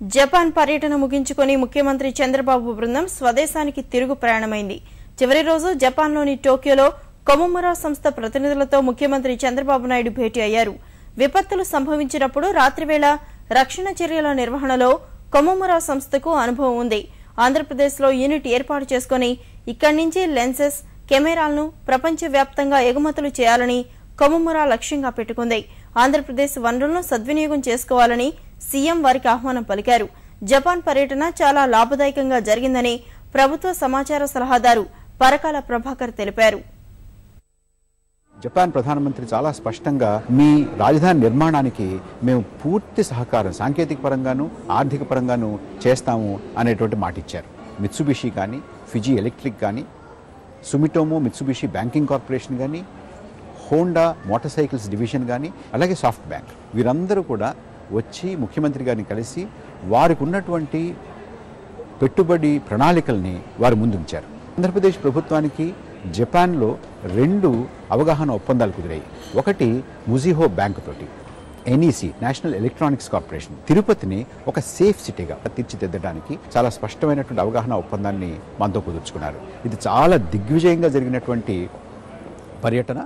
Japan పర్యటన ముగించుకొని ముఖ్యమంత్రి చంద్రబాబు బృందం స్వదేశానికి తిరుగు ప్రయాణమైంది. చివరి రోజు జపాన్లోని టోక్యోలో కొమొమురా సంస్థ ప్రతినిధులతో ముఖ్యమంత్రి చంద్రబాబు నాయుడు భేటీ అయ్యారు. విపత్తులు సంభవించినప్పుడు రాత్రివేళ రక్షణ చర్యల నిర్వహణలో కొమొమురా సంస్థకు అనుభవం ఉంది. ఆంధ్రప్రదేశ్లో యూనిట్ ఏర్పాటు చేసుకుని ఇక్కడి నుంచి లెన్సెస్, కెమెరాలను ప్రపంచవ్యాప్తంగా ఎగుమతులు చేయాలని కొమొమురా లక్ష్యంగా పెట్టుకుంది. ఆంధ్రప్రదేశ్ వనరులను సద్వినియోగం చేసుకోవాలని సీఎం వారికి ఆహ్వానం పలికారు. జపాన్ పర్యటన చాలా లాభదాయకంగా జరిగిందని ప్రభుత్వ సమాచార సలహాదారు పరకాల ప్రభాకర్ తెలిపారు. జపాన్ ప్రధానమంత్రి చాలా స్పష్టంగా మీ రాజధాని నిర్మాణానికి మేము పూర్తి సహకారం సాంకేతిక పరంగాను ఆర్థిక పరంగాను చేస్తాము అనేటువంటి మాట ఇచ్చారు. మిత్సుబిషి కానీ, ఫిజీ ఎలక్ట్రిక్ కానీ, సుమిటోమో మిత్సుబిషి బ్యాంకింగ్ కార్పొరేషన్ కానీ, హోండా మోటార్ సైకిల్స్ డివిజన్ కానీ, అలాగే సాఫ్ట్ బ్యాంక్ వీరందరూ కూడా వచ్చి ముఖ్యమంత్రి గారిని కలిసి వారికి ఉన్నటువంటి పెట్టుబడి ప్రణాళికల్ని వారు ముందుంచారు. ఆంధ్రప్రదేశ్ ప్రభుత్వానికి జపాన్లో 2 అవగాహన ఒప్పందాలు కుదిరాయి. ఒకటి ముజిహో బ్యాంక్ తోటి, ఎన్ఈసి నేషనల్ ఎలక్ట్రానిక్స్ కార్పొరేషన్ తిరుపతిని ఒక సేఫ్ సిటీగా తీర్చిదిద్దడానికి చాలా స్పష్టమైనటువంటి అవగాహన ఒప్పందాన్ని మనతో కుదుర్చుకున్నారు. ఇది చాలా దిగ్విజయంగా జరిగినటువంటి పర్యటన.